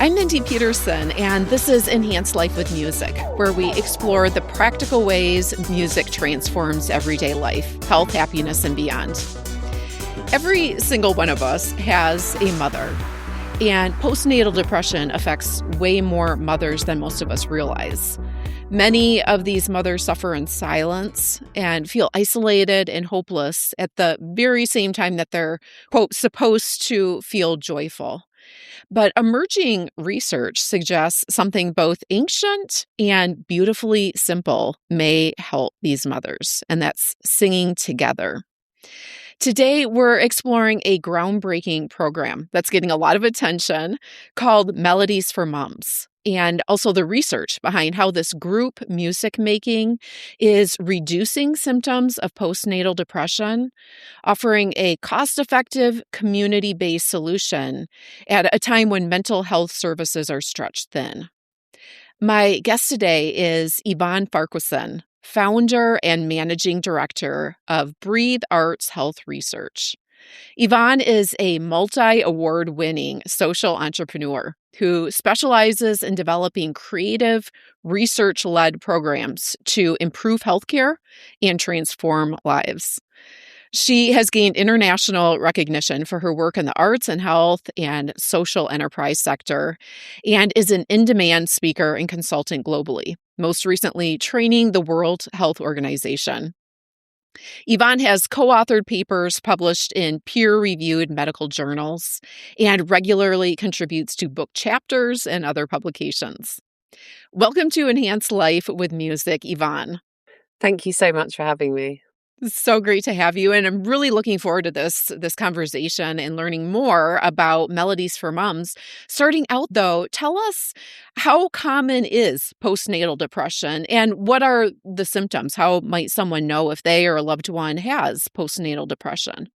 I'm Mindy Peterson, and this is Enhanced Life with Music, where we explore the practical ways music transforms everyday life, health, happiness, and beyond. Every single one of us has a mother, and postnatal depression affects way more mothers than most of us realize. Many of these mothers suffer in silence and feel isolated and hopeless at the very same time that they're, quote, supposed to feel joyful. But emerging research suggests something both ancient and beautifully simple may help these mothers, and that's singing together. Today, we're exploring a groundbreaking program that's getting a lot of attention called Melodies for Moms, and also the research behind how this group music making is reducing symptoms of postnatal depression, offering a cost-effective, community-based solution at a time when mental health services are stretched thin. My guest today is Yvonne Farquharson, founder and managing director of Breathe Arts Health Research. Yvonne is a multi-award-winning social entrepreneur who specializes in developing creative, research-led programs to improve healthcare and transform lives. She has gained international recognition for her work in the arts and health and social enterprise sector, and is an in-demand speaker and consultant globally, most recently training the World Health Organization. Yvonne has co-authored papers published in peer-reviewed medical journals and regularly contributes to book chapters and other publications. Welcome to Enhanced Life with Music, Yvonne. Thank you so much for having me. It's so great to have you, and I'm really looking forward to this conversation and learning more about Melodies for Moms. Starting out, though, tell us, how common is postnatal depression, and what are the symptoms? How might someone know if they or a loved one has postnatal depression?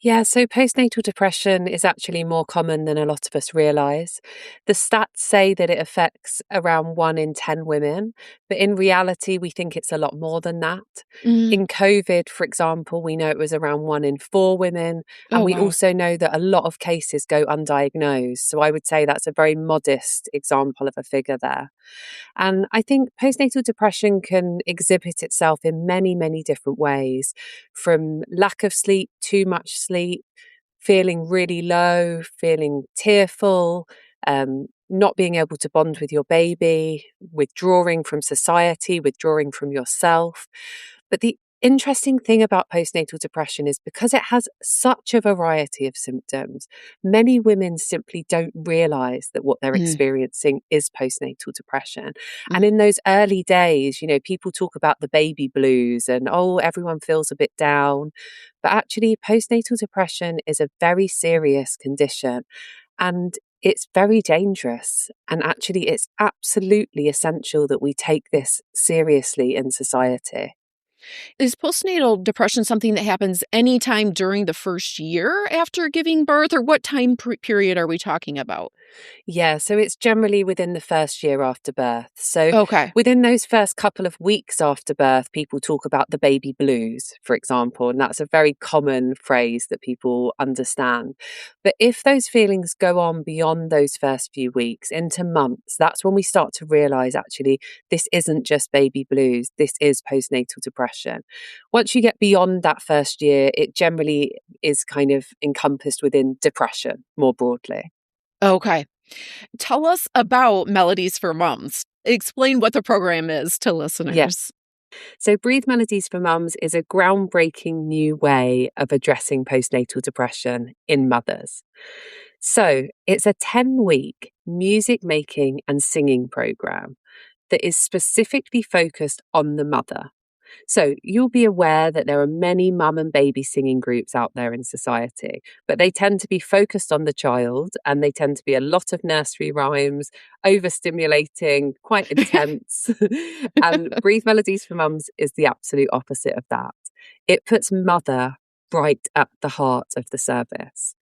Yeah, so postnatal depression is actually more common than a lot of us realise. The stats say that it affects around 1 in 10 women, but in reality, we think it's a lot more than that. In COVID, for example, we know it was around 1 in 4 women, and Oh, we wow. also know that a lot of cases go undiagnosed. So I would say that's a very modest example of a figure there. And I think postnatal depression can exhibit itself in many, many different ways, from lack of sleep, too much sleep, feeling really low, feeling tearful, not being able to bond with your baby, withdrawing from society, withdrawing from yourself. But the interesting thing about postnatal depression is because it has such a variety of symptoms, many women simply don't realize that what they're Mm, experiencing is postnatal depression. And mm. in those early days, people talk about the baby blues and, oh, everyone feels a bit down. But actually, postnatal depression is a very serious condition and it's very dangerous. And actually, it's absolutely essential that we take this seriously in society. Is postnatal depression something that happens anytime during the first year after giving birth, or what time period are we talking about? Yeah, so it's generally within the first year after birth. So Okay. within those first couple of weeks after birth, people talk about the baby blues, for example, and that's a very common phrase that people understand. But if those feelings go on beyond those first few weeks into months, that's when we start to realize actually this isn't just baby blues, this is postnatal depression. Once you get beyond that first year, it generally is kind of encompassed within depression more broadly. Okay. Tell us about Melodies for Moms. Explain what the program is to Yeah. listeners. So, Breathe Melodies for Mums is a groundbreaking new way of addressing postnatal depression in mothers. So, it's a 10-week music making and singing program that is specifically focused on the mother. So you'll be aware that there are many mum and baby singing groups out there in society, but they tend to be focused on the child and they tend to be a lot of nursery rhymes, overstimulating, quite intense. And Breathe Melodies for Mums is the absolute opposite of that. It puts mother right at the heart of the service.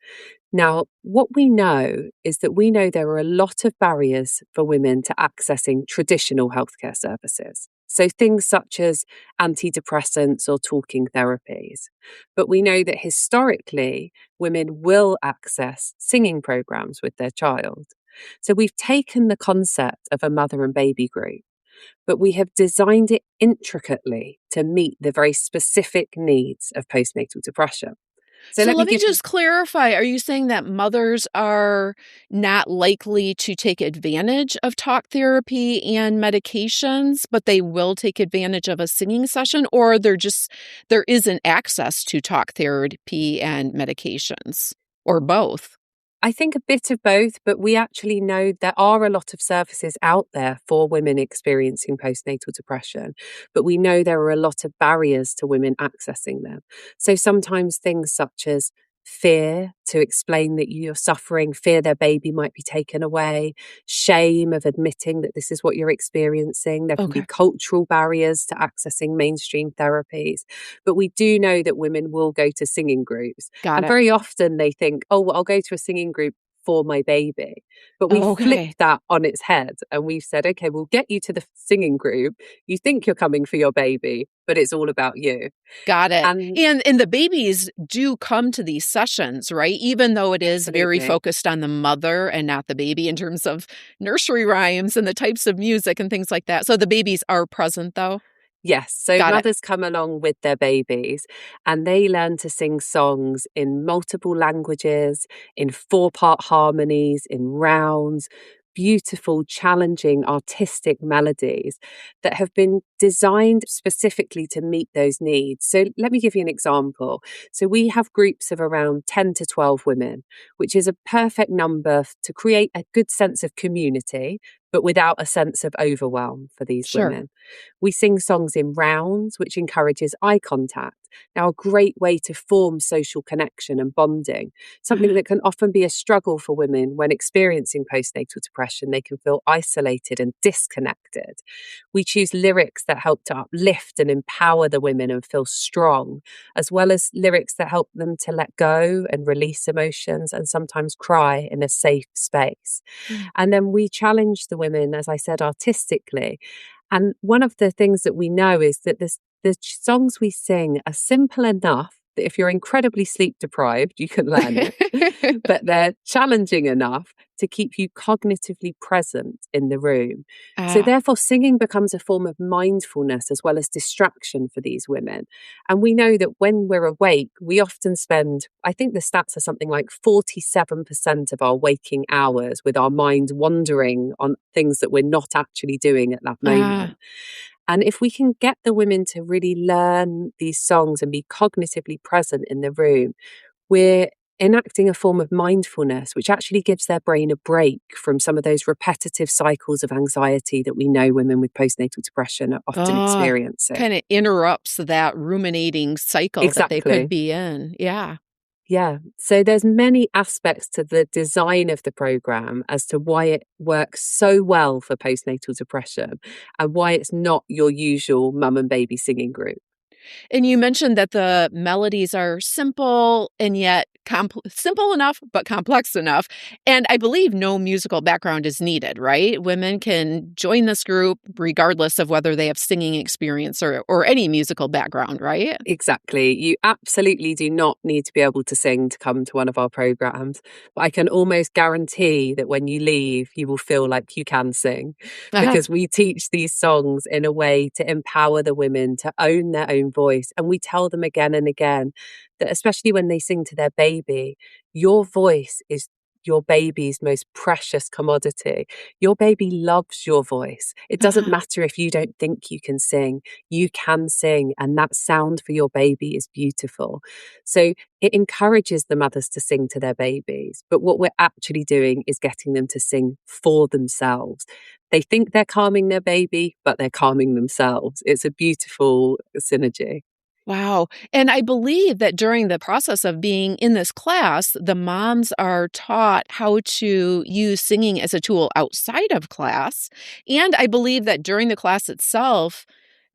Now, what we know is that we know there are a lot of barriers for women to accessing traditional healthcare services. So things such as antidepressants or talking therapies. But we know that historically, women will access singing programs with their child. So we've taken the concept of a mother and baby group, but we have designed it intricately to meet the very specific needs of postnatal depression. So So let me let me give you, just clarify. Are you saying that mothers are not likely to take advantage of talk therapy and medications, but they will take advantage of a singing session, or there isn't access to talk therapy and medications, or both? I think a bit of both, but we actually know there are a lot of services out there for women experiencing postnatal depression, but we know there are a lot of barriers to women accessing them. So sometimes things such as fear to explain that you're suffering, fear their baby might be taken away, shame of admitting that this is what you're experiencing. There can be Okay, cultural barriers to accessing mainstream therapies, but we do know that women will go to singing groups. got And it. very often they think, oh, well, I'll go to a singing group for my baby. But we Oh, okay, flipped that on its head and we've said, okay, we'll get you to the singing group. You think you're coming for your baby, but it's all about you. got it. And And the babies do come to these sessions, right? Even though it is very absolutely. focused on the mother and not the baby in terms of nursery rhymes and the types of music and things like that. So the babies are present, though. Yes, so Got it. mothers come along with their babies and they learn to sing songs in multiple languages, in 4-part harmonies, in rounds, beautiful, challenging, artistic melodies that have been designed specifically to meet those needs. So let me give you an example. So we have groups of around 10 to 12 women, which is a perfect number to create a good sense of community, but without a sense of overwhelm for these Sure. women. We sing songs in rounds, which encourages eye contact. Now, a great way to form social connection and bonding, something Ah, that can often be a struggle for women when experiencing postnatal depression. They can feel isolated and disconnected. We choose lyrics that help to uplift and empower the women and feel strong, as well as lyrics that help them to let go and release emotions and sometimes cry in a safe space. yeah. And then we challenge the women, as I said, artistically. And one of the things that we know is that the songs we sing are simple enough that if you're incredibly sleep deprived, you can learn it, but they're challenging enough to keep you cognitively present in the room. So, Ah, therefore, singing becomes a form of mindfulness as well as distraction for these women. And we know that when we're awake, we often spend, I think the stats are something like 47% of our waking hours with our mind wandering on things that we're not actually doing at that ah. moment. And if we can get the women to really learn these songs and be cognitively present in the room, we're enacting a form of mindfulness, which actually gives their brain a break from some of those repetitive cycles of anxiety that we know women with postnatal depression are often Ah, experiencing. kind of interrupts that ruminating cycle that they could Exactly. be in. Yeah. Yeah. So there's many aspects to the design of the program as to why it works so well for postnatal depression and why it's not your usual mum and baby singing group. And you mentioned that the melodies are simple and yet simple enough, but complex enough. And I believe no musical background is needed, right? Women can join this group regardless of whether they have singing experience or any musical background, right? Exactly. You absolutely do not need to be able to sing to come to one of our programs. But I can almost guarantee that when you leave, you will feel like you can sing Uh-huh. because we teach these songs in a way to empower the women to own their own voice. And we tell them again and again that, especially when they sing to their baby, your voice is your baby's most precious commodity. Your baby loves your voice. It doesn't Ah, matter if you don't think you can sing, you can sing, and that sound for your baby is beautiful. So it encourages the mothers to sing to their babies. But what we're actually doing is getting them to sing for themselves. They think they're calming their baby, but they're calming themselves. It's a beautiful synergy. wow. And I believe that during the process of being in this class, the moms are taught how to use singing as a tool outside of class. And I believe that during the class itself,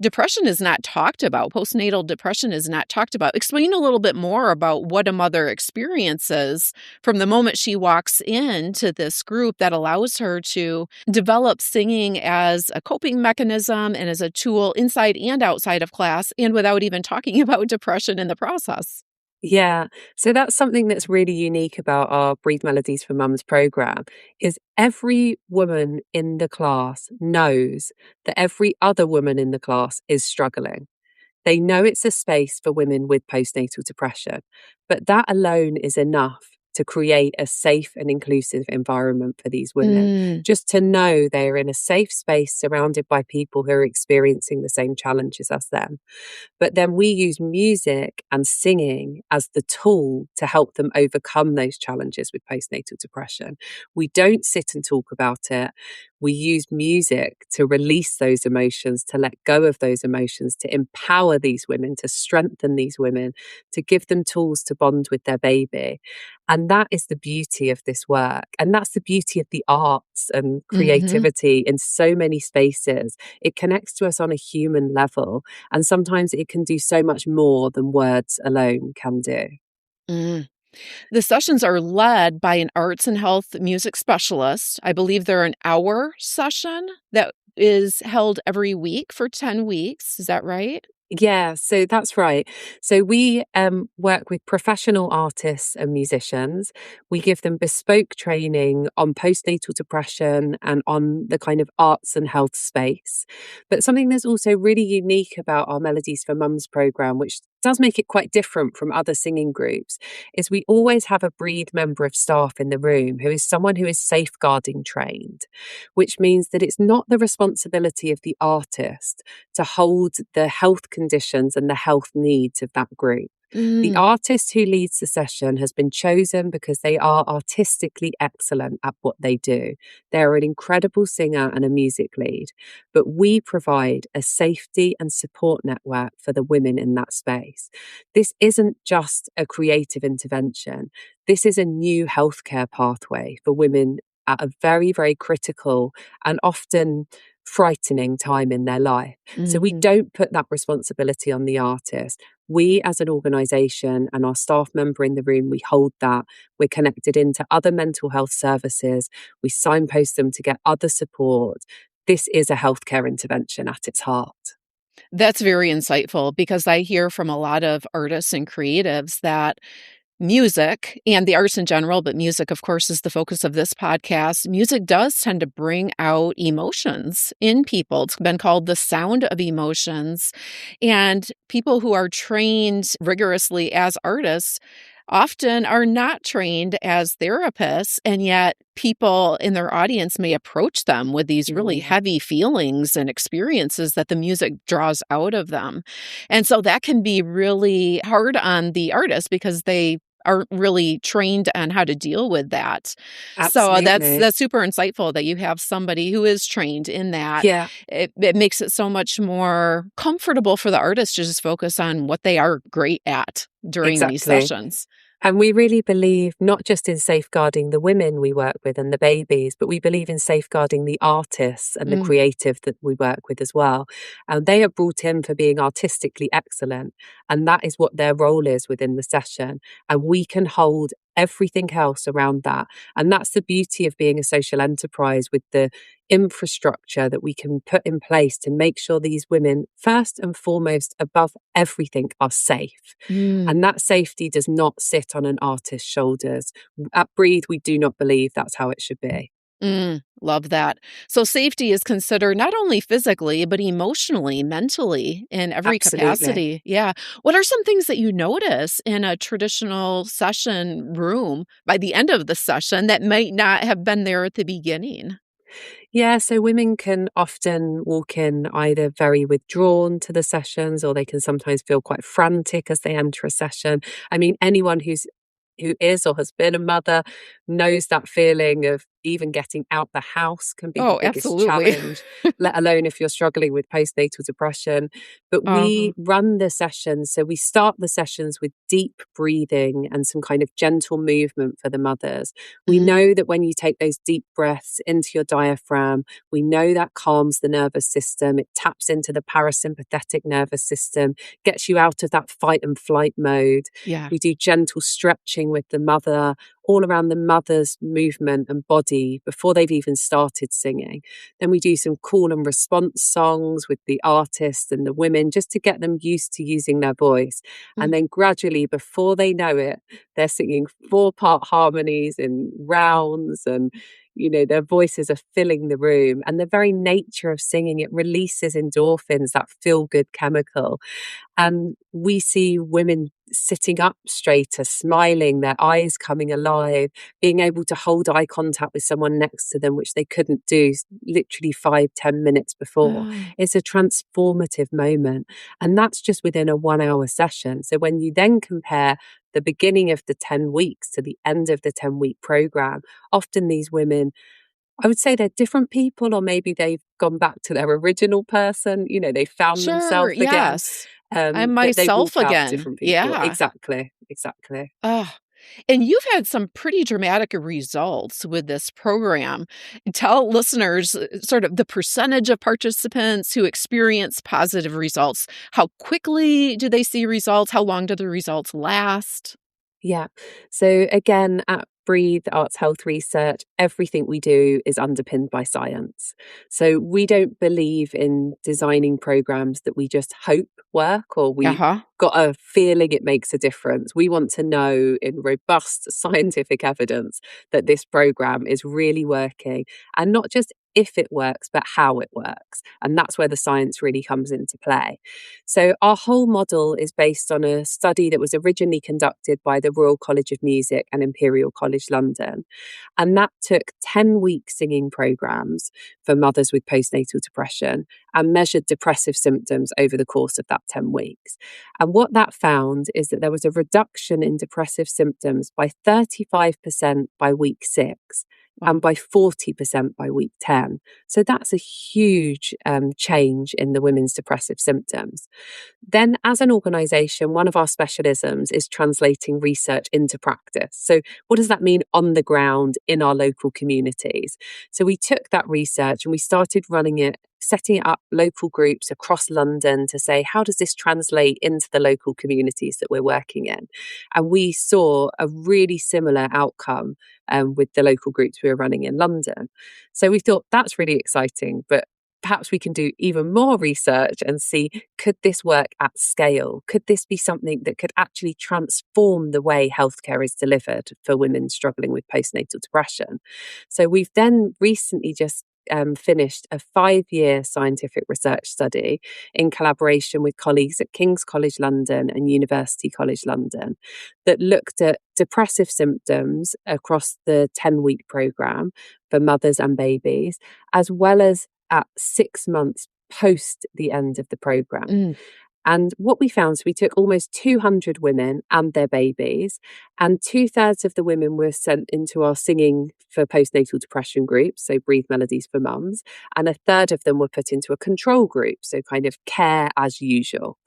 depression is not talked about. Postnatal depression is not talked about. Explain a little bit more about what a mother experiences from the moment she walks into this group that allows her to develop singing as a coping mechanism and as a tool inside and outside of class, and without even talking about depression in the process. Yeah. So that's something that's really unique about our Breathe Melodies for Mums program is every woman in the class knows that every other woman in the class is struggling. They know it's a space for women with postnatal depression, but that alone is enough to create a safe and inclusive environment for these women. Mm, Just to know they're in a safe space surrounded by people who are experiencing the same challenges as them. But then we use music and singing as the tool to help them overcome those challenges with postnatal depression. We don't sit and talk about it. We use music to release those emotions, to let go of those emotions, to empower these women, to strengthen these women, to give them tools to bond with their baby. And that is the beauty of this work. And that's the beauty of the arts and hmm creativity in so many spaces. It connects to us on a human level. And sometimes it can do so much more than words alone can do. mm. The sessions are led by an arts and health music specialist. I believe they're an hour session that is held every week for 10 weeks. Is that right? Yeah, so that's right. So we work with professional artists and musicians. We give them bespoke training on postnatal depression and on the kind of arts and health space. But something that's also really unique about our Melodies for Mums program, which does make it quite different from other singing groups, is we always have a Breathe member of staff in the room who is someone who is safeguarding trained, which means that it's not the responsibility of the artist to hold the health conditions and the health needs of that group. The Mm, artist who leads the session has been chosen because they are artistically excellent at what they do. They're an incredible singer and a music lead, but we provide a safety and support network for the women in that space. This isn't just a creative intervention. This is a new healthcare pathway for women at a very, very critical and often frightening time in their life. So we mhm. don't put that responsibility on the artist. We, as an organisation and our staff member in the room, we hold that. We're connected into other mental health services. We signpost them to get other support. This is a healthcare intervention at its heart. That's very insightful because I hear from a lot of artists and creatives that music and the arts in general, but music, of course, is the focus of this podcast. Music does tend to bring out emotions in people. It's been called the sound of emotions. And people who are trained rigorously as artists often are not trained as therapists. And yet, people in their audience may approach them with these really Mm, heavy feelings and experiences that the music draws out of them. And so that can be really hard on the artist because they aren't really trained on how to deal with that. So absolutely. that's super insightful that you have somebody who is trained in that. Yeah, It makes it so much more comfortable for the artist to just focus on what they are great at during these exactly. sessions. And we really believe not just in safeguarding the women we work with and the babies, but we believe in safeguarding the artists and the Mm, creative that we work with as well. And they are brought in for being artistically excellent. And that is what their role is within the session. And we can hold everything else around that. And that's the beauty of being a social enterprise with the infrastructure that we can put in place to make sure these women, first and foremost, above everything, are safe. mm. And that safety does not sit on an artist's shoulders. At Breathe, we do not believe that's how it should be. Love that. So safety is considered not only physically, but emotionally, mentally, in every Absolutely. capacity. Yeah. What are some things that you notice in a traditional session room by the end of the session that might not have been there at the beginning? Yeah, so women can often walk in either very withdrawn to the sessions or they can sometimes feel quite frantic as they enter a session. I mean, anyone who is or has been a mother knows that feeling of even getting out the house can be the Oh, biggest absolutely. challenge, let alone if you're struggling with postnatal depression. But Uh-huh. we run the sessions. So we start the sessions with deep breathing and some kind of gentle movement for the mothers. We Mhm. know that when you take those deep breaths into your diaphragm, we know that calms the nervous system. It taps into the parasympathetic nervous system, gets you out of that fight and flight mode. Yeah. We do gentle stretching with the mother, all around the mother's movement and body before they've even started singing. Then we do some call and response songs with the artists and the women just to get them used to using their voice. And Mm. then gradually, before they know it, they're singing 4-part harmonies in rounds, and their voices are filling the room. And the very nature of singing, it releases endorphins, that feel good chemical. And we see women sitting up straighter, smiling, their eyes coming alive, being able to hold eye contact with someone next to them, which they couldn't do literally 5-10 minutes before. Oh, It's a transformative moment. And that's just within a 1 hour session. So when you then compare the beginning of the 10 weeks to the end of the 10-week program, often these women, I would say they're different people, or maybe they've gone back to their original person, they found sure. themselves again. Yes. I'm But they myself walk out again. different people. Yeah. Exactly, exactly. Oh, and you've had some pretty dramatic results with this program. Tell listeners sort of the percentage of participants who experience positive results. How quickly do they see results? How long do the results last? Yeah. So again, at Breathe Arts Health Research, everything we do is underpinned by science. So we don't believe in designing programs that we just hope work, or Uh we huh. got a feeling it makes a difference. We want to know in robust scientific evidence that this program is really working, and not just if it works, but how it works. And that's where the science really comes into play. So our whole model is based on a study that was originally conducted by the Royal College of Music and Imperial College London. And that took 10-week singing programs for mothers with postnatal depression and measured depressive symptoms over the course of that 10 weeks. And what that found is that there was a reduction in depressive symptoms by 35% by week 6 and Wow. by 40% by week 10. So that's a huge change in the women's depressive symptoms. Then, as an organisation, one of our specialisms is translating research into practice. So, what does that mean on the ground in our local communities? So, we took that research and we started running it, setting up local groups across London to say, how does this translate into the local communities that we're working in? And we saw a really similar outcome with the local groups we were running in London. So we thought that's really exciting, but perhaps we can do even more research and see, could this work at scale? Could this be something that could actually transform the way healthcare is delivered for women struggling with postnatal depression? So we've then recently just finished a 5-year scientific research study in collaboration with colleagues at King's College London and University College London that looked at depressive symptoms across the 10-week programme for mothers and babies, as well as at 6 months post the end of the programme. Mm. And what we found, so we took almost 200 women and their babies, and 2/3 of the women were sent into our Singing for Postnatal Depression group, so Breathe Melodies for Mums, and 1/3 of them were put into a control group, so kind of care as usual.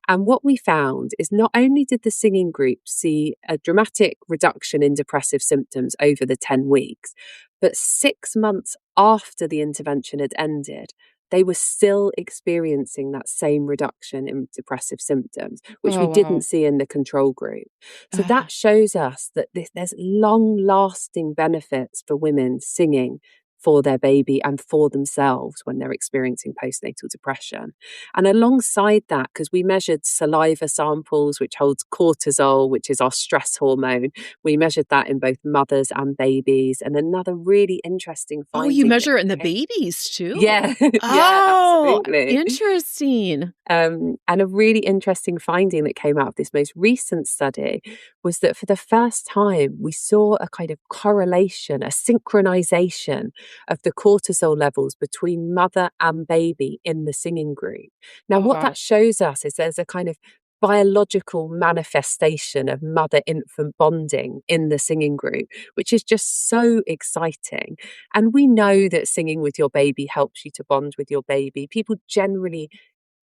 And what we found is not only did the singing group see a dramatic reduction in depressive symptoms over the 10 weeks, but 6 months after the intervention had ended, they were still experiencing that same reduction in depressive symptoms, which we Oh, didn't wow. see in the control group. So Uh, that shows us that there's long lasting benefits for women singing for their baby and for themselves when they're experiencing postnatal depression. And alongside that, because we measured saliva samples, which holds cortisol, which is our stress hormone, we measured that in both mothers and babies. And another really interesting oh, you finding that measure it in the came. babies too? Yeah, yeah, Oh, absolutely. interesting. And a really interesting finding that came out of this most recent study was that for the first time, we saw a kind of correlation, a synchronization of the cortisol levels between mother and baby in the singing group. Now, Oh, what wow. that shows us is there's a kind of biological manifestation of mother infant bonding in the singing group, which is just so exciting. And we know that singing with your baby helps you to bond with your baby. People generally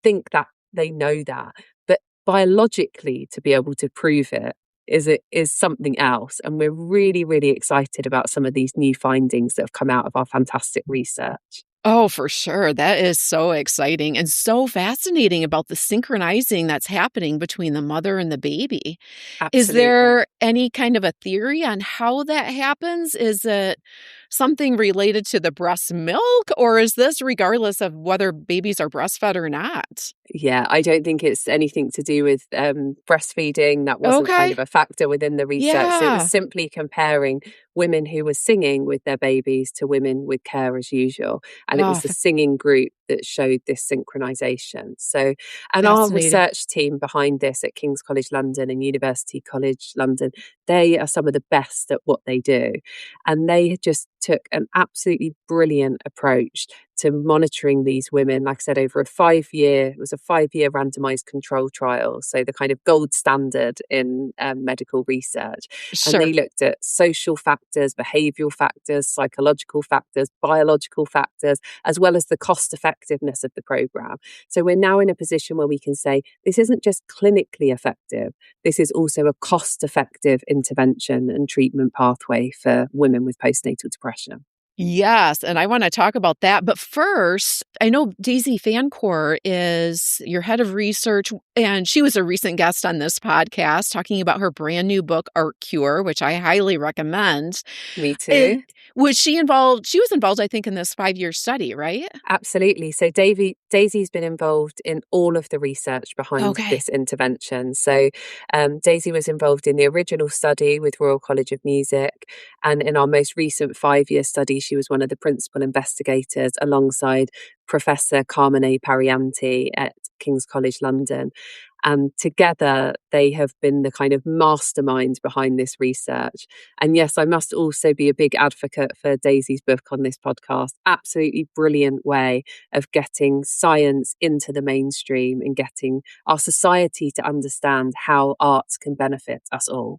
think that they know that, but biologically to be able to prove it is something else. And we're really, really excited about some of these new findings that have come out of our fantastic research. Oh, for sure. That is so exciting and so fascinating about the synchronizing that's happening between the mother and the baby. Is Absolutely. there any kind of a theory on how that happens? Is it something related to the breast milk, or is this regardless of whether babies are breastfed or not? Yeah, I don't think it's anything to do with breastfeeding. That wasn't kind Okay. of a factor within the research. So it was Yeah. simply comparing women who were singing with their babies to women with care as usual. And it Oh, was the singing group that showed this synchronization. So, and our fascinating. research team behind this at King's College London and University College London, they are some of the best at what they do. And they just took an absolutely brilliant approach to monitoring these women, like I said, over it was a 5-year randomized control trial. So the kind of gold standard in medical research. And they Sure. looked at social factors, behavioral factors, psychological factors, biological factors, as well as the cost effectiveness of the program. So we're now in a position where we can say this isn't just clinically effective, this is also a cost effective intervention and treatment pathway for women with postnatal depression. Yes, and I wanna talk about that, but first, I know Daisy Fancourt is your head of research, and she was a recent guest on this podcast talking about her brand new book, Art Cure, which I highly recommend. Me Eh, too. was she involved she was involved, I think, in this 5-year study, right? Absolutely. So Daisy's been involved in all of the research behind Okay. this intervention. So Daisy was involved in the original study with Royal College of Music. And in our most recent 5-year study, she was one of the principal investigators alongside Professor Carmine Parianti at King's College London. And together, they have been the kind of masterminds behind this research. And yes, I must also be a big advocate for Daisy's book on this podcast. Absolutely brilliant way of getting science into the mainstream and getting our society to understand how arts can benefit us all.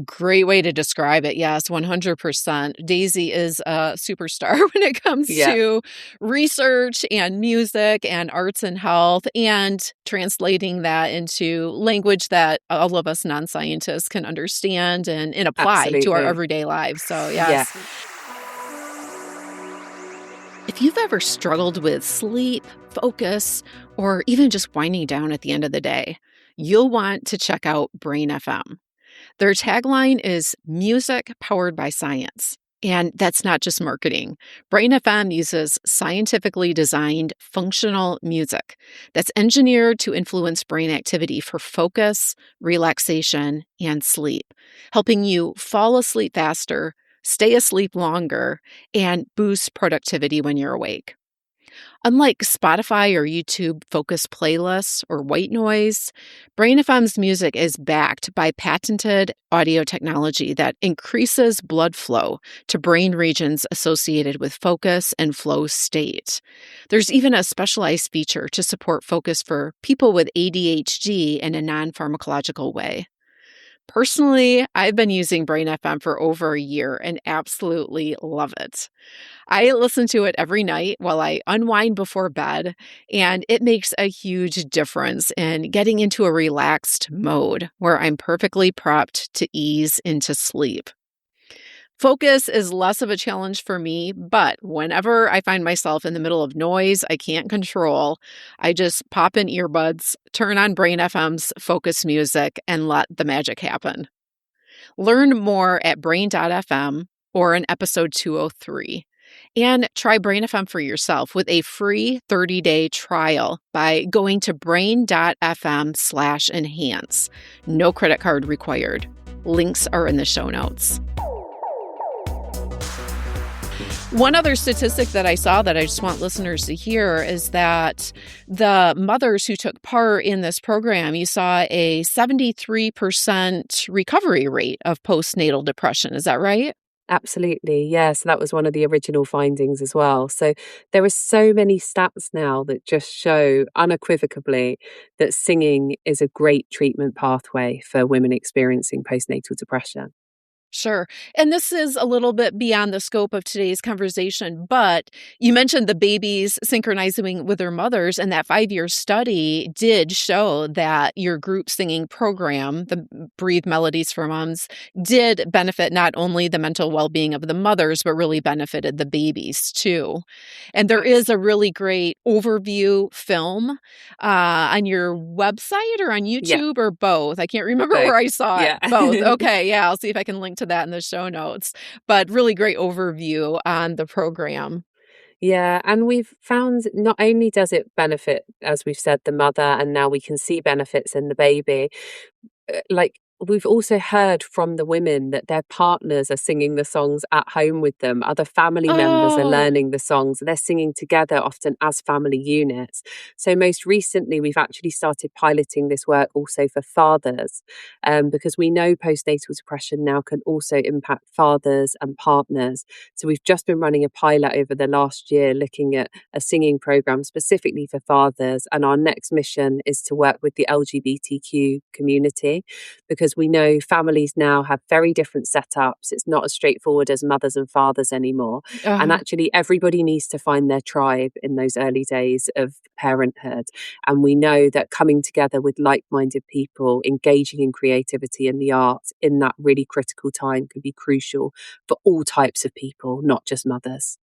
Great way to describe it. Yes, 100%. Daisy is a superstar when it comes Yeah, to research and music and arts and health and translating that into language that all of us non-scientists can understand and apply to our absolutely. everyday lives. So, Yeah, yes. If you've ever struggled with sleep, focus, or even just winding down at the end of the day, you'll want to check out Brain FM. Their tagline is music powered by science. And that's not just marketing. Brain FM uses scientifically designed functional music that's engineered to influence brain activity for focus, relaxation, and sleep, helping you fall asleep faster, stay asleep longer, and boost productivity when you're awake. Unlike Spotify or YouTube focus playlists or white noise, Brain FM's music is backed by patented audio technology that increases blood flow to brain regions associated with focus and flow state. There's even a specialized feature to support focus for people with ADHD in a non pharmacological way. Personally, I've been using Brain FM for over a year and absolutely love it. I listen to it every night while I unwind before bed, and it makes a huge difference in getting into a relaxed mode where I'm perfectly prepped to ease into sleep. Focus is less of a challenge for me, but whenever I find myself in the middle of noise I can't control, I just pop in earbuds, turn on Brain FM's focus music, and let the magic happen. Learn more at brain.fm or in episode 203. And try Brain FM for yourself with a free 30-day trial by going to brain.fm/enhance. No credit card required. Links are in the show notes. One other statistic that I saw that I just want listeners to hear is that the mothers who took part in this program, you saw a 73% recovery rate of postnatal depression. Is that right? absolutely. Yes, that was one of the original findings as well. So there are so many stats now that just show unequivocally that singing is a great treatment pathway for women experiencing postnatal depression. Sure. And this is a little bit beyond the scope of today's conversation, but you mentioned the babies synchronizing with their mothers, and that 5-year study did show that your group singing program, the Breathe Melodies for Moms, did benefit not only the mental well being of the mothers, but really benefited the babies too. And there is a really great overview film on your website or on Yeah, YouTube or both. I can't remember both. where I saw it. Yeah. Both. Okay. Yeah. I'll see if I can link to that in the show notes. But really great overview on the program. Yeah, and we've found not only does it benefit, as we've said, the mother, and now we can see benefits in the baby, like we've also heard from the women that their partners are singing the songs at home with them. Other family members are Oh, learning the songs. They're singing together, often as family units. So, most recently, we've actually started piloting this work also for fathers, because we know postnatal depression now can also impact fathers and partners. So, we've just been running a pilot over the last year looking at a singing program specifically for fathers. And our next mission is to work with the LGBTQ community, because we know families now have very different setups. It's not as straightforward as mothers and fathers anymore. And uh, actually, everybody needs to find their tribe in those early days of parenthood. And we know that coming together with like minded people, engaging in creativity and the arts in that really critical time can be crucial for all types of people, not just mothers.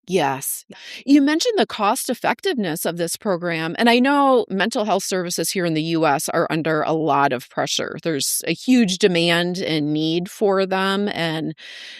yes. You mentioned the cost effectiveness of this program, and I know mental health services here in the US are under a lot of pressure. There's a huge demand and need for them, and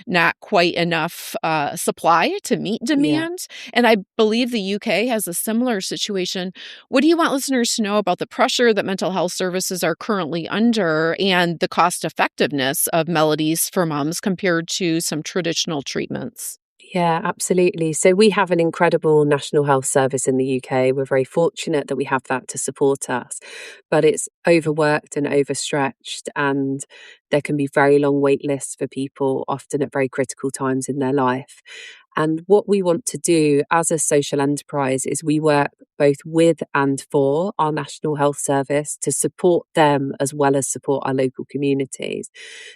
not quite enough supply to meet Yeah. demand. And I believe the UK has a similar situation. What do you want listeners to know about the pressure that mental health services are currently under and the cost effectiveness of Melodies for Moms compared to some traditional treatments? Yeah, absolutely. So we have an incredible National Health Service in the UK. We're very fortunate that we have that to support us, but it's overworked and overstretched, and there can be very long wait lists for people, often at very critical times in their life. And what we want to do as a social enterprise is we work both with and for our National Health Service to support them as well as support our local communities.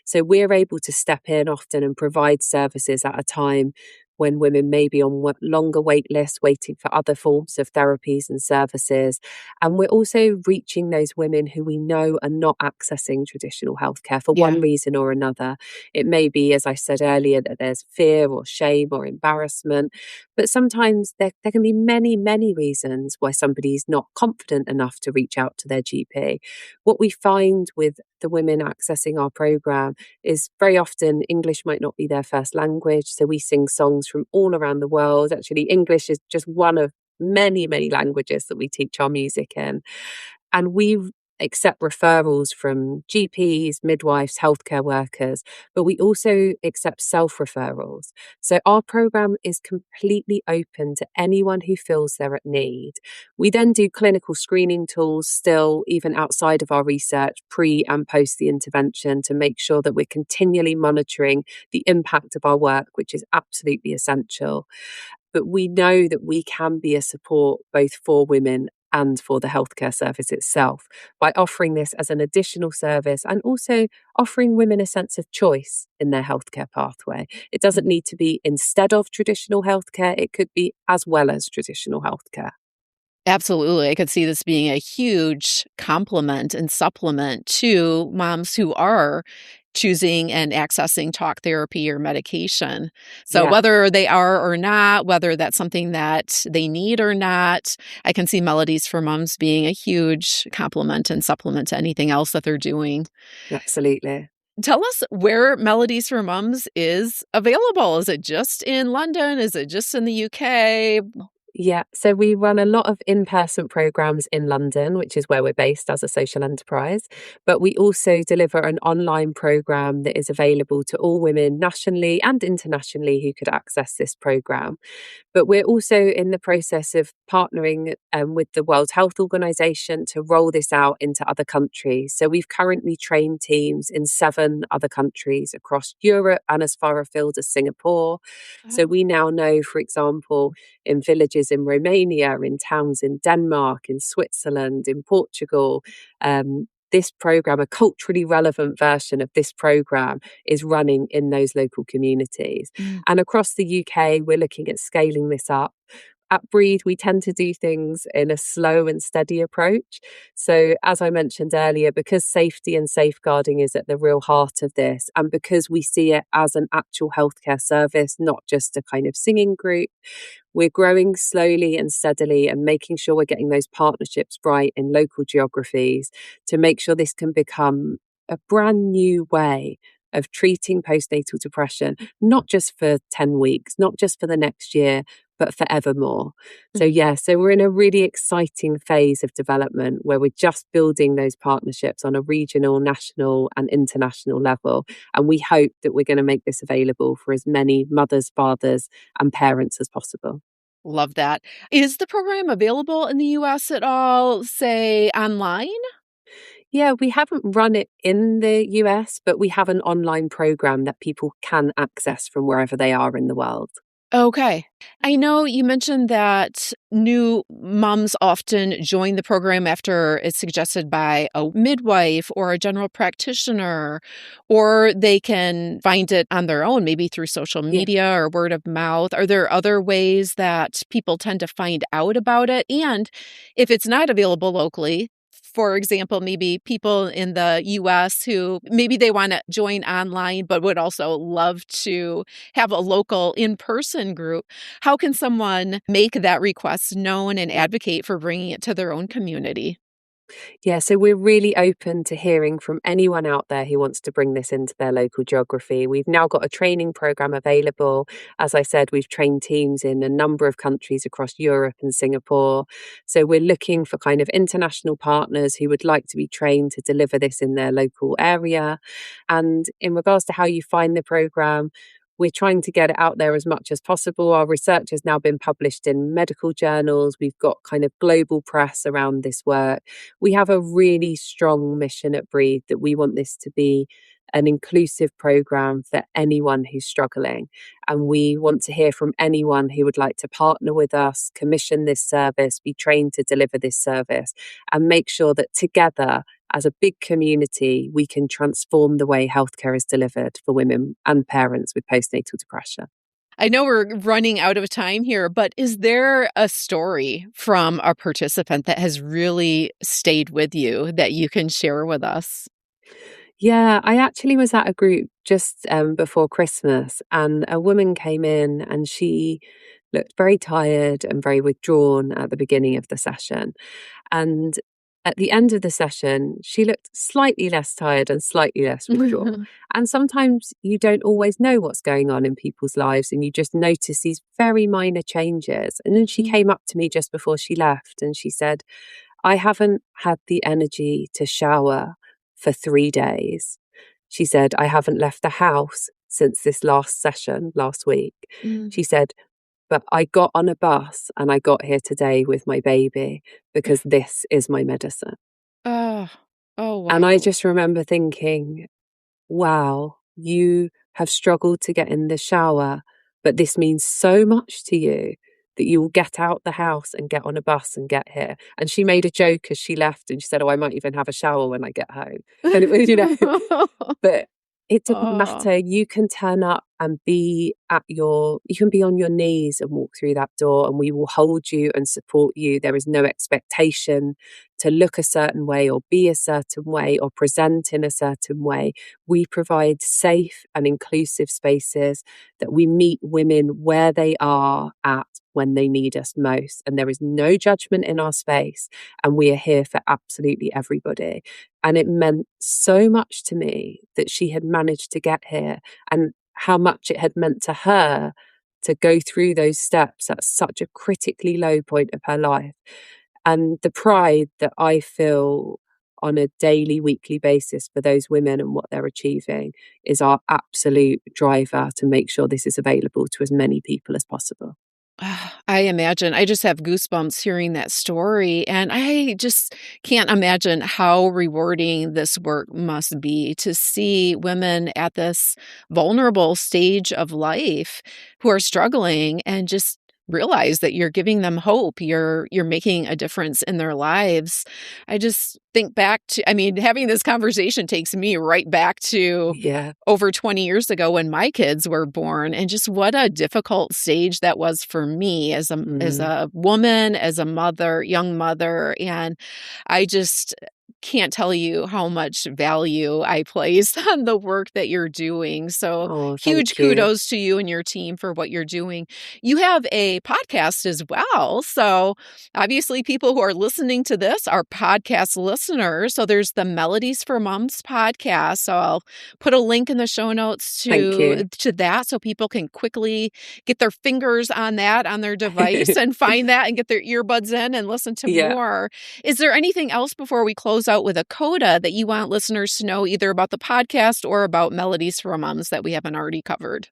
So we're able to step in often and provide services at a time when women may be on longer wait lists, waiting for other forms of therapies and services. And we're also reaching those women who we know are not accessing traditional healthcare for Yeah. one reason or another. It may be, as I said earlier, that there's fear or shame or embarrassment, but sometimes there can be many, many reasons why somebody's not confident enough to reach out to their GP. What we find with the women accessing our program is very often English might not be their first language. So we sing songs from all around the world. Actually, English is just one of many, many languages that we teach our music in. And we accept referrals from GPs, midwives, healthcare workers, but we also accept self referrals. So our program is completely open to anyone who feels they're at need. We then do clinical screening tools still, even outside of our research, pre and post the intervention, to make sure that we're continually monitoring the impact of our work, which is absolutely essential. But we know that we can be a support both for women and for the healthcare service itself by offering this as an additional service and also offering women a sense of choice in their healthcare pathway. It doesn't need to be instead of traditional healthcare, it could be as well as traditional healthcare. Absolutely. I could see this being a huge complement and supplement to moms who are choosing and accessing talk therapy or medication. So, Yeah. whether they are or not, whether that's something that they need or not, I can see Melodies for Moms being a huge complement and supplement to anything else that they're doing. Absolutely. Tell us where Melodies for Moms is available. Is it just in London? Is it just in the UK? Yeah, so we run a lot of in person programs in London, which is where we're based as a social enterprise. But we also deliver an online program that is available to all women nationally and internationally who could access this program. But we're also in the process of partnering with the World Health Organization to roll this out into other countries. So we've currently trained teams in 7 other countries across Europe and as far afield as Singapore. So Oh, we now know, for example, in villages in Romania, in towns in Denmark, in Switzerland, in Portugal. this program, a culturally relevant version of this program, is running in those local communities. Mm. And across the UK, we're looking at scaling this up. At Breed, we tend to do things in a slow and steady approach. So, as I mentioned earlier, because safety and safeguarding is at the real heart of this, and because we see it as an actual healthcare service, not just a kind of singing group, we're growing slowly and steadily and making sure we're getting those partnerships right in local geographies to make sure this can become a brand new way of treating postnatal depression, not just for 10 weeks, not just for the next year, but forevermore. So, yeah, so we're in a really exciting phase of development where we're just building those partnerships on a regional, national, and international level. And we hope that we're going to make this available for as many mothers, fathers, and parents as possible. Love that. Is the program available in the US at all, say online? Yeah, we haven't run it in the US, but we have an online program that people can access from wherever they are in the world. Okay. I know you mentioned that new moms often join the program after it's suggested by a midwife or a general practitioner, or they can find it on their own, maybe through social Yeah. media or word of mouth. Are there other ways that people tend to find out about it? And if it's not available locally, for example, maybe people in the US who maybe they want to join online, but would also love to have a local in-person group. How can someone make that request known and advocate for bringing it to their own community? Yeah, so we're really open to hearing from anyone out there who wants to bring this into their local geography. We've now got a training program available. As I said, we've trained teams in a number of countries across Europe and Singapore. So we're looking for kind of international partners who would like to be trained to deliver this in their local area. And in regards to how you find the program, we're trying to get it out there as much as possible. Our research has now been published in medical journals. We've got kind of global press around this work. We have a really strong mission at Breathe that we want this to be an inclusive program for anyone who's struggling. And we want to hear from anyone who would like to partner with us, commission this service, be trained to deliver this service, and make sure that together, as a big community, we can transform the way healthcare is delivered for women and parents with postnatal depression. I know we're running out of time here, but is there a story from a participant that has really stayed with you that you can share with us? Yeah, I actually was at a group just before Christmas, and a woman came in and she looked very tired and very withdrawn at the beginning of the session. And at the end of the session, she looked slightly less tired and slightly less withdrawn. And sometimes you don't always know what's going on in people's lives and you just notice these very minor changes. And then she came up to me just before she left and she said, I haven't had the energy to shower for 3 days. She said, I haven't left the house since this last session last week. Mm. She said, but I got on a bus and I got here today with my baby because this is my medicine. Oh, oh, And I wow. just remember thinking, wow, you have struggled to get in the shower, but this means so much to you that you will get out the house and get on a bus and get here. And she made a joke as she left and she said, oh, I might even have a shower when I get home. And it was, but it doesn't Oh. matter. You can turn up and you can be on your knees and walk through that door and we will hold you and support you. There is no expectation to look a certain way or be a certain way or present in a certain way. We provide safe and inclusive spaces that we meet women where they are at when they need us most. And there is no judgment in our space. And we are here for absolutely everybody. And it meant so much to me that she had managed to get here and how much it had meant to her to go through those steps at such a critically low point of her life. And the pride that I feel on a daily, weekly basis for those women and what they're achieving is our absolute driver to make sure this is available to as many people as possible. I imagine. I just have goosebumps hearing that story. And I just can't imagine how rewarding this work must be to see women at this vulnerable stage of life who are struggling and just realize that you're giving them hope. You're making a difference in their lives. I just think back to, I mean, having this conversation takes me right back to Yeah. over 20 years ago when my kids were born, and just what a difficult stage that was for me as a woman, as a mother, young mother. And I just can't tell you how much value I place on the work that you're doing. So Oh, huge thank you. kudos to you and your team for what you're doing. You have a podcast as well. So obviously people who are listening to this are podcast listeners. So there's the Melodies for Moms podcast. So I'll put a link in the show notes Thank you. to that so people can quickly get their fingers on that on their device and find that and get their earbuds in and listen to Yeah. more. Is there anything else before we close out with a coda that you want listeners to know either about the podcast or about Melodies for Moms that we haven't already covered?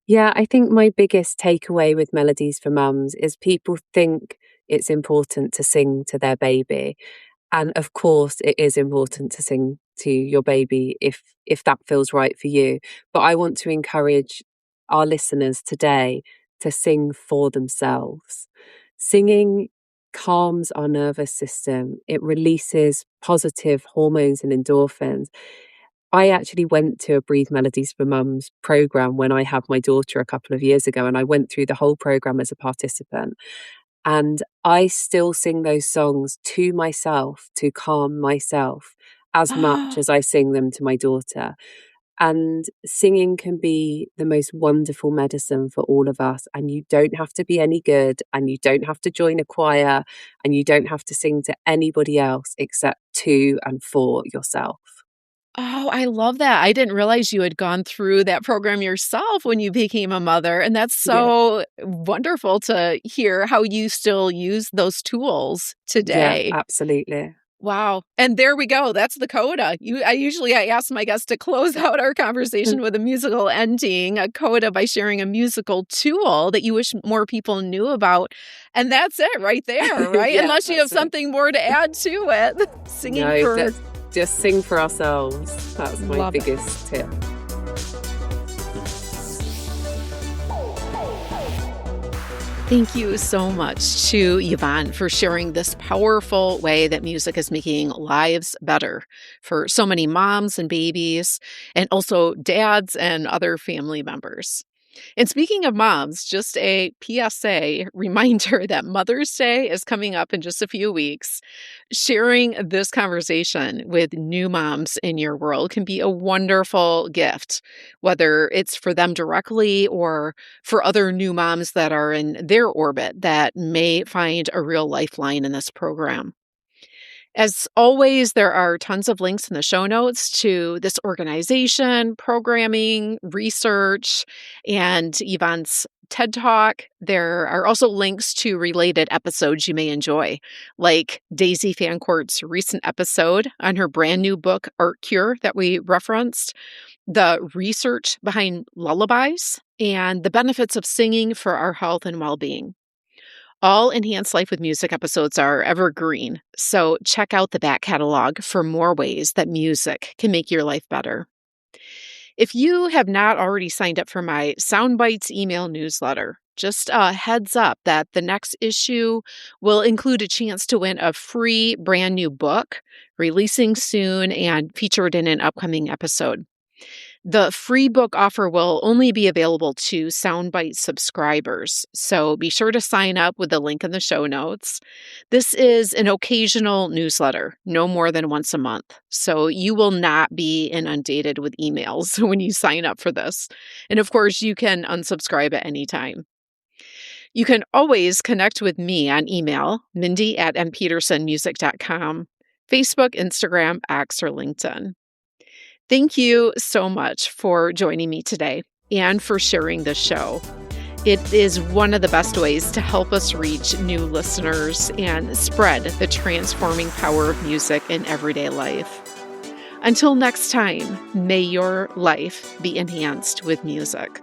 Yeah, I think my biggest takeaway with Melodies for Mums is people think it's important to sing to their baby. And of course, it is important to sing to your baby if that feels right for you. But I want to encourage our listeners today to sing for themselves. Singing calms our nervous system. It releases positive hormones and endorphins. I actually went to a Breathe Melodies for Mums program when I had my daughter a couple of years ago, and I went through the whole program as a participant. And I still sing those songs to myself to calm myself as much as I sing them to my daughter. And singing can be the most wonderful medicine for all of us. And you don't have to be any good, and you don't have to join a choir, and you don't have to sing to anybody else except to and for yourself. Oh, I love that. I didn't realize you had gone through that program yourself when you became a mother. And that's Yeah. so wonderful to hear how you still use those tools Yeah, today. absolutely. Wow. And there we go. That's the coda. I ask my guests to close out our conversation with a musical ending, a coda by sharing a musical tool that you wish more people knew about. And that's it right there, right? Yeah, Unless you have that's it. something more to add to it. Singing No, for let's just sing for ourselves. That's my Love it. biggest tip. Thank you so much to Yvonne for sharing this powerful way that music is making lives better for so many moms and babies, and also dads and other family members. And speaking of moms, just a PSA reminder that Mother's Day is coming up in just a few weeks. Sharing this conversation with new moms in your world can be a wonderful gift, whether it's for them directly or for other new moms that are in their orbit that may find a real lifeline in this program. As always, there are tons of links in the show notes to this organization, programming, research, and Yvonne's TED Talk. There are also links to related episodes you may enjoy, like Daisy Fancourt's recent episode on her brand new book, Art Cure, that we referenced, the research behind lullabies, and the benefits of singing for our health and well-being. All Enhanced Life with Music episodes are evergreen, so check out the back catalog for more ways that music can make your life better. If you have not already signed up for my Soundbites email newsletter, just a heads up that the next issue will include a chance to win a free brand new book releasing soon and featured in an upcoming episode. The free book offer will only be available to Soundbite subscribers, so be sure to sign up with the link in the show notes. This is an occasional newsletter, no more than once a month, so you will not be inundated with emails when you sign up for this. And of course, you can unsubscribe at any time. You can always connect with me on email, mindy@mpetersonmusic.com, Facebook, Instagram, X, or LinkedIn. Thank you so much for joining me today and for sharing this show. It is one of the best ways to help us reach new listeners and spread the transforming power of music in everyday life. Until next time, may your life be enhanced with music.